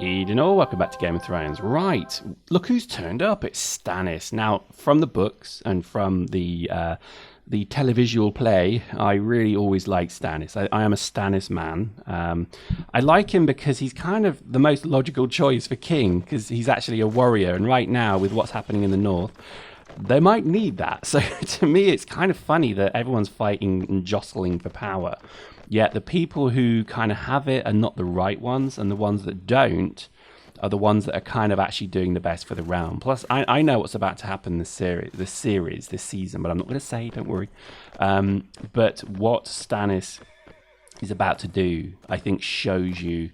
Eden, all welcome back to Game of Thrones. Right, look who's turned up. It's Stannis. Now, from the books and from the televisual play, I really always liked Stannis. I am a Stannis man. I like him because he's kind of the most logical choice for king, because he's actually a warrior. And right now, with what's happening in the north, they might need that. So to me, it's kind of funny that everyone's fighting and jostling for power. Yet the people who kind of have it are not the right ones, and the ones that don't are the ones that are kind of actually doing the best for the realm. Plus, I know what's about to happen this season, but I'm not going to say, don't worry. But what Stannis is about to do, I think, shows you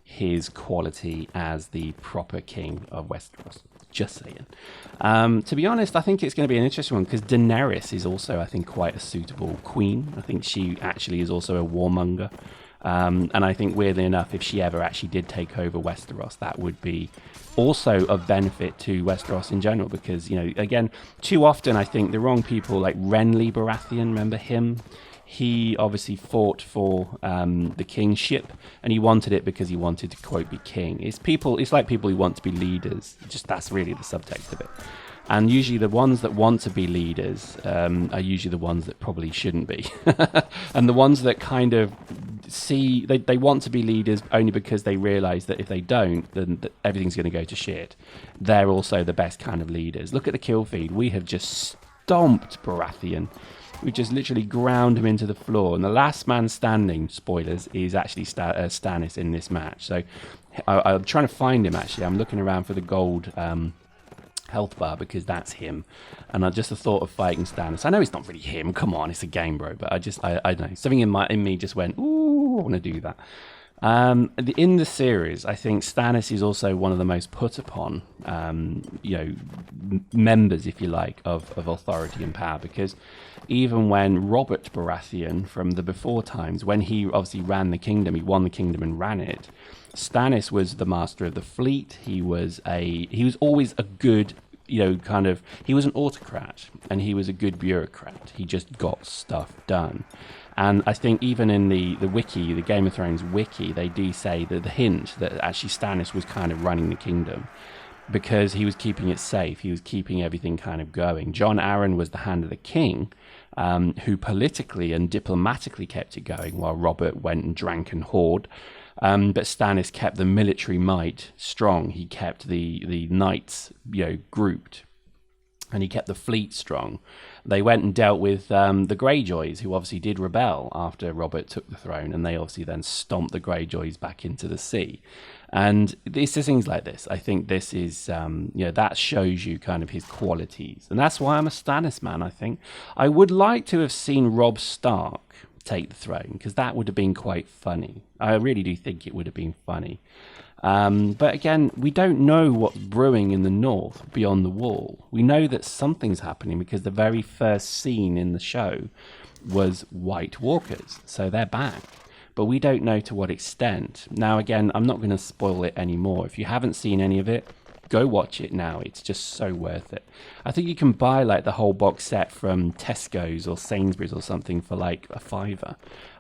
his quality as the proper king of Westeros. Just saying. To be honest, I think it's going to be an interesting one because Daenerys is also, I think, quite a suitable queen. I think she actually is also a warmonger. And I think, weirdly enough, if she ever actually did take over Westeros, that would be also of benefit to Westeros in general because, you know, again, too often I think the wrong people, like Renly Baratheon, remember him? He obviously fought for the kingship, and he wanted it because he wanted to, quote, be king. It's like people who want to be leaders. Just that's really the subtext of it. And usually the ones that want to be leaders are usually the ones that probably shouldn't be. And the ones that kind of see, they want to be leaders only because they realise that if they don't, then everything's going to go to shit. They're also the best kind of leaders. Look at the kill feed. We have just stomped Baratheon. We just literally ground him into the floor. And the last man standing, spoilers, is actually Stannis in this match. So I'm trying to find him, actually. I'm looking around for the gold health bar because that's him. And just the thought of fighting Stannis. I know it's not really him. Come on, it's a game, bro. But I don't know. Something in me just went, ooh, I want to do that. In the series, I think Stannis is also one of the most put upon, members, if you like, of authority and power. Because even when Robert Baratheon from the before times, when he obviously ran the kingdom, he won the kingdom and ran it. Stannis was the master of the fleet. He was always a good, he was an autocrat and he was a good bureaucrat. He just got stuff done. And I think even in the wiki, the Game of Thrones wiki, they do say that the hint that actually Stannis was kind of running the kingdom because he was keeping it safe. He was keeping everything kind of going. Jon Arryn was the hand of the king, who politically and diplomatically kept it going while Robert went and drank and whored. But Stannis kept the military might strong. He kept the knights, grouped. And he kept the fleet strong. They went and dealt with the Greyjoys, who obviously did rebel after Robert took the throne, and they obviously then stomped the Greyjoys back into the sea. And it's things like this. I think this is, that shows you kind of his qualities. And that's why I'm a Stannis man, I think. I would like to have seen Robb Stark take the throne, because that would have been quite funny. I really do think it would have been funny. But again, we don't know what's brewing in the north beyond the wall. We know that something's happening because the very first scene in the show was White Walkers. So they're back. But we don't know to what extent. Now, again, I'm not going to spoil it anymore. If you haven't seen any of it, go watch it now. It's just so worth it. I think you can buy like the whole box set from Tesco's or Sainsbury's or something for like a £5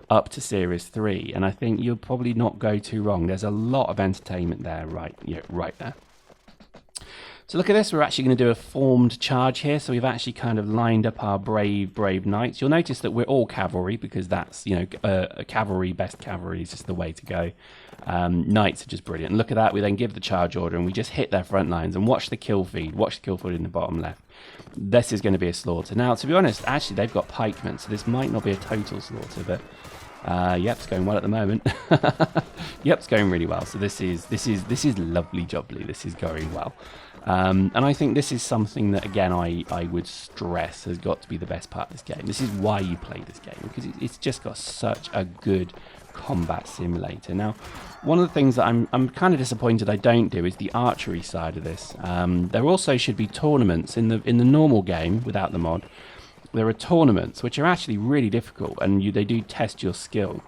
up to Series 3. And I think you'll probably not go too wrong. There's a lot of entertainment there, right there. So look at this. We're actually going to do a formed charge here. So we've actually kind of lined up our brave knights. You'll notice that we're all cavalry because that's, cavalry, best cavalry is just the way to go. Knights are just brilliant. And look at that. We then give the charge order and we just hit their front lines and watch the kill feed. Watch the kill feed in the bottom left. This is going to be a slaughter. Now, to be honest, actually, they've got pikemen, so this might not be a total slaughter, but it's going well at the moment. It's going really well. So this is lovely jubbly. This is going well. And I think this is something that, again, I would stress has got to be the best part of this game. This is why you play this game, because it's just got such a good combat simulator. Now, one of the things that I'm kind of disappointed I don't do is the archery side of this. There also should be tournaments in the normal game without the mod. There are tournaments which are actually really difficult, and they do test your skill.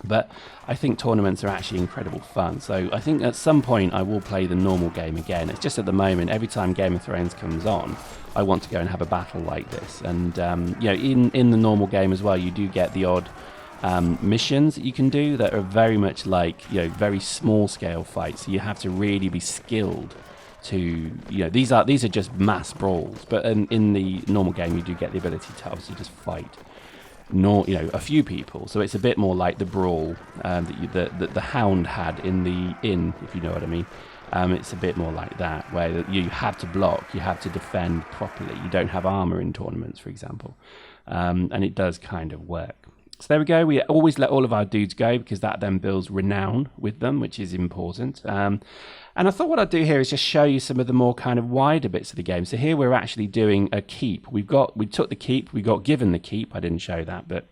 But I think tournaments are actually incredible fun. So I think at some point I will play the normal game again. It's just at the moment, every time Game of Thrones comes on, I want to go and have a battle like this. And in the normal game as well, you do get the odd missions that you can do that are very much like, you know, very small scale fights. So you have to really be skilled to, you know, these are just mass brawls, but in the normal game you do get the ability to obviously just fight, you know, a few people. So it's a bit more like the brawl that the Hound had in the inn, if you know what I mean. It's a bit more like that, where you have to block, you have to defend properly. You don't have armor in tournaments, for example, and it does kind of work. So there we go. We always let all of our dudes go because that then builds renown with them, which is important. And I thought what I'd do here is just show you some of the more kind of wider bits of the game. So here we're actually doing a keep. We took the keep, we got given the keep. I didn't show that, but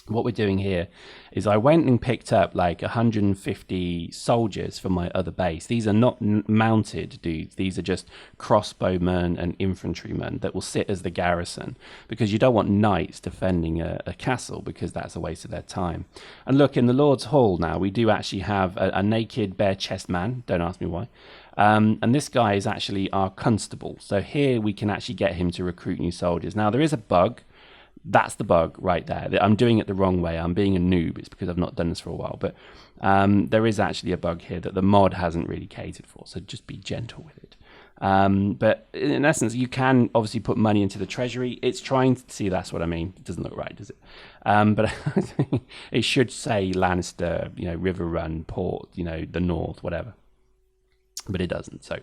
what we're doing here is I went and picked up like 150 soldiers from my other base. These are not mounted dudes. These are just crossbowmen and infantrymen that will sit as the garrison, because you don't want knights defending a castle, because that's a waste of their time. And look, in the Lord's Hall now, we do actually have a naked bare chest man. Don't ask me why. And this guy is actually our constable. So here we can actually get him to recruit new soldiers. Now, there is a bug. That's the bug right there. I'm doing it the wrong way. I'm being a noob. It's because I've not done this for a while. But there is actually a bug here that the mod hasn't really catered for. So just be gentle with it. But in essence, you can obviously put money into the treasury. It's trying to see, that's what I mean. It doesn't look right, does it? But I think it should say Lannister, you know, River Run, Port, you know, the North, whatever. But it doesn't. So,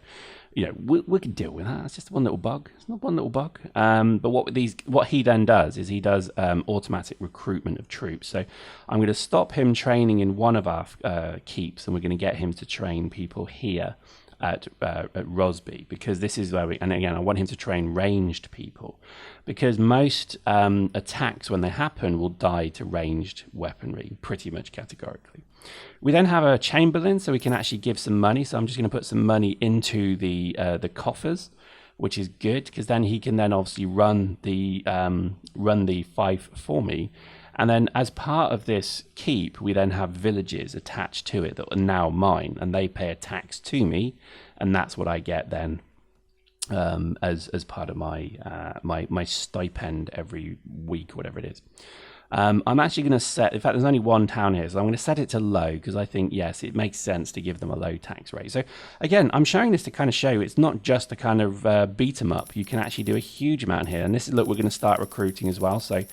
you know, we can deal with that. It's just one little bug. It's not one little bug. But what he then does is he does automatic recruitment of troops. So I'm going to stop him training in one of our keeps, and we're going to get him to train people here at Rosby, because this is where and again, I want him to train ranged people, because most attacks when they happen will die to ranged weaponry, pretty much categorically. We then have a chamberlain, so we can actually give some money. So I'm just going to put some money into the coffers, which is good, because then he can then obviously run the fief for me. And then as part of this keep, we then have villages attached to it that are now mine, and they pay a tax to me, and that's what I get then as part of my stipend every week, whatever it is. I'm actually going to set, in fact, there's only one town here, so I'm going to set it to low, because I think, yes, it makes sense to give them a low tax rate. So again, I'm showing this to kind of show you it's not just a kind of beat 'em up. You can actually do a huge amount here. And this is, look, we're going to start recruiting as well. So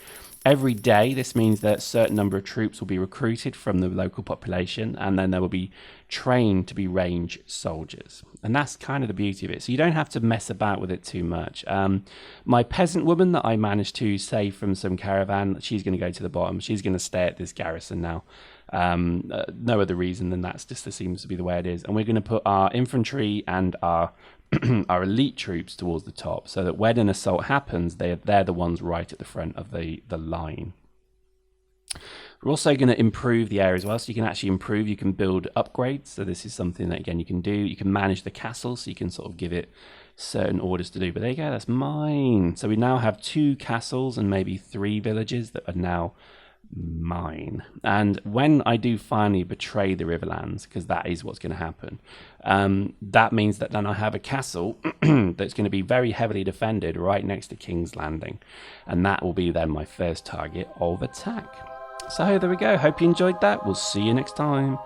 every day, this means that a certain number of troops will be recruited from the local population, and then they will be trained to be range soldiers. And that's kind of the beauty of it. So you don't have to mess about with it too much. My peasant woman that I managed to save from some caravan, she's going to go to the bottom. She's going to stay at this garrison now. No other reason than that's just, this seems to be the way it is. And we're going to put our infantry and our our elite troops towards the top, so that when an assault happens, they're the ones right at the front of the line. We're also going to improve the area as well, so you can actually improve, you can build upgrades. So this is something that, again, you can do. You can manage the castle, so you can sort of give it certain orders to do. But there you go, that's mine. So we now have 2 castles and maybe 3 villages that are now mine. And when I do finally betray the Riverlands, because that is what's going to happen, that means that then I have a castle that's going to be very heavily defended right next to King's Landing, and that will be then my first target of attack. So there we go. Hope you enjoyed that. We'll see you next time.